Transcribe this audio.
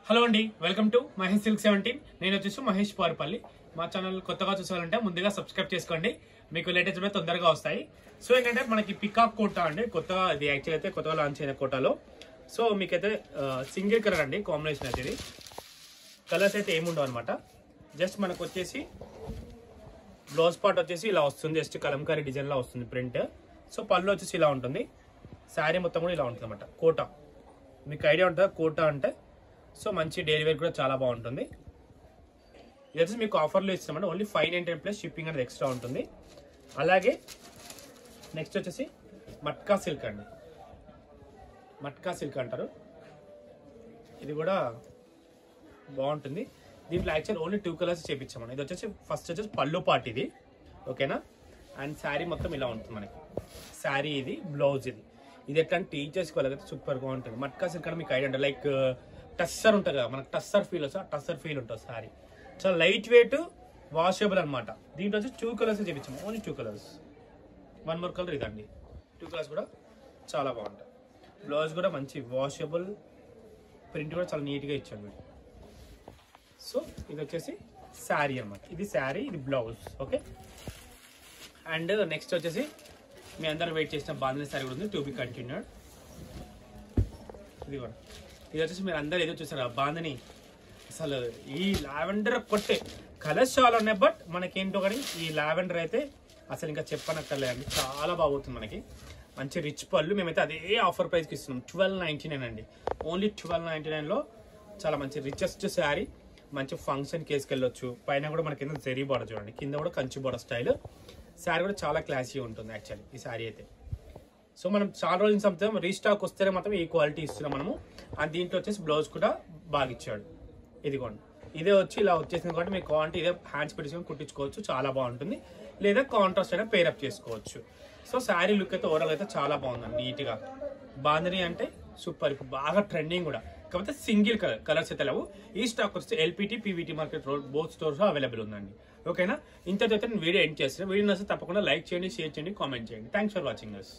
Hello అండి, welcome to Mahesh silk 17. నేను వచ్చేసి మహేష్ పారుపల్లి. మా ఛానల్ కొత్తగా చూసాలంటే ముందుగా సబ్స్క్రైబ్ చేసుకోండి, మీకు లేటెస్ట్ వీడియో తొందరగా వస్తాయి. సో ఏంటంటే మనకి పికాక్ కోటా అండి, కొత్తగా ఇది యాక్చువల్ అయితే కొత్తగా లాంచ్ అయిన కోటాలో. సో మీకైతే సింగిల్ కలర్ అండి కాంబినేషన్ అయితే. ఇది కలర్స్ అయితే ఏముండవు అనమాట. జస్ట్ మనకు వచ్చేసి బ్లౌజ్ పార్ట్ వచ్చేసి ఇలా వస్తుంది, జస్ట్ కలంకారీ డిజైన్ లా వస్తుంది ప్రింట్. సో పళ్ళు వచ్చేసి ఇలా ఉంటుంది, శారీ మొత్తం కూడా ఇలా ఉంటుంది అనమాట. కోటా మీకు ఐడియా ఉంటుందా కోటా అంటే? సో మంచి డైలీ వేర్ కూడా చాలా బాగుంటుంది. ఇది వచ్చేసి మీకు ఆఫర్లో ఇస్తామంటే ఓన్లీ 599 ప్లస్ షిప్పింగ్ అనేది ఎక్స్ట్రా ఉంటుంది. అలాగే నెక్స్ట్ వచ్చేసి మట్కా సిల్క్ అండి, మట్కా సిల్క్ అంటారు. ఇది కూడా బాగుంటుంది. దీంట్లో యాక్చువల్ ఓన్లీ 2 కలర్స్ చేపించామని. ఇది వచ్చేసి ఫస్ట్ వచ్చేసి పళ్ళు పార్ట్ ఇది, ఓకేనా. అండ్ శారీ మొత్తం ఇలా ఉంటుంది మనకి. శారీ ఇది, బ్లౌజ్ ఇది. ఇది ఎట్లా టీచర్స్ వాళ్ళకైతే సూపర్గా ఉంటుంది. మట్కా సిల్క్ అంటే మీకు ఐడియా ఉంటుంది, లైక్ టస్సర్ ఉంటుంది కదా, మనకు టస్సర్ ఫీల్ వస్తుంది, టస్సర్ ఫీల్ ఉంటుంది శారీ. చాలా లైట్ వెయిట్, వాషబుల్ అనమాట. దీంట్లో వచ్చి 2 కలర్స్ చేపించాము, ఓన్లీ 2 కలర్స్. 1 more కలర్ ఇదండి. 2 కలర్స్ కూడా చాలా బాగుంటాయి. బ్లౌజ్ కూడా మంచి వాషబుల్, ప్రింట్ కూడా చాలా నీట్గా ఇచ్చాడు. సో ఇది వచ్చేసి శారీ అనమాట. ఇది శారీ, ఇది బ్లౌజ్, ఓకే. అండ్ నెక్స్ట్ వచ్చేసి మీ అందరూ వెయిట్ చేసిన బాంధనీ శారీ కూడా ఉంది, టు బి కంటిన్యూడ్. ఇది కూడా, ఇది వచ్చేసి మీరు అందరు ఏదో చూసారు బాంధనీ. అసలు ఈ లావెండర్ కొట్టే కలర్స్ చాలా ఉన్నాయి, బట్ మనకేంటో కానీ ఈ లావెండర్ అయితే అసలు ఇంకా చెప్పనక్కర్లేదండి, చాలా బాగుతుంది మనకి. మంచి రిచ్ పళ్ళు, మేమైతే అదే ఆఫర్ ప్రైస్కి ఇస్తున్నాం. 1299 అండి, ఓన్లీ 1299లో చాలా మంచి రిచెస్ట్ శారీ. మంచి ఫంక్షన్ కేసుకి వెళ్ళొచ్చు. పైన కూడా మనకి కింద జరీ బోర్డర్ చూడండి, కింద కూడా కంచి బోర్డర్ స్టైల్. శారీ కూడా చాలా క్లాసీ ఉంటుంది యాక్చువల్లీ ఈ శారీ అయితే. సో మనం చాలా రోజులు సంవత్సరం రీస్టాక్ వస్తేనే మాత్రం ఈ క్వాలిటీ ఇస్తున్నాం మనము. అండ్ దీంట్లో వచ్చేసి బ్లౌజ్ కూడా బాగా ఇచ్చాడు. ఇదిగోండి, ఇదే వచ్చి ఇలా వచ్చేసింది కాబట్టి మీకు క్వాలిటీ ఇదే హ్యాండ్స్ పెట్టుకొని కుట్టించుకోవచ్చు, చాలా బాగుంటుంది. లేదా కాంట్రాస్ట్ అయినా పేరప్ చేసుకోవచ్చు. సో శారీ లుక్ అయితే ఓవరాల్ అయితే చాలా బాగుందండి, నీట్గా. బాంధనీ అంటే సూపర్, ఇప్పుడు బాగా ట్రెండింగ్ కూడా. కాకపోతే సింగిల్ కలర్స్ అయితే లేవు. ఈ స్టాక్ వస్తే LPT, PVT market road both stores available ఉందండి, ఓకేనా. ఇంతతో నేను వీడియో ఎండ్ చేస్తాను. వీడియో నచ్చితే తప్పకుండా లైక్ చేయండి, షేర్ చేయండి, కామెంట్ చేయండి. Thanks for watching us.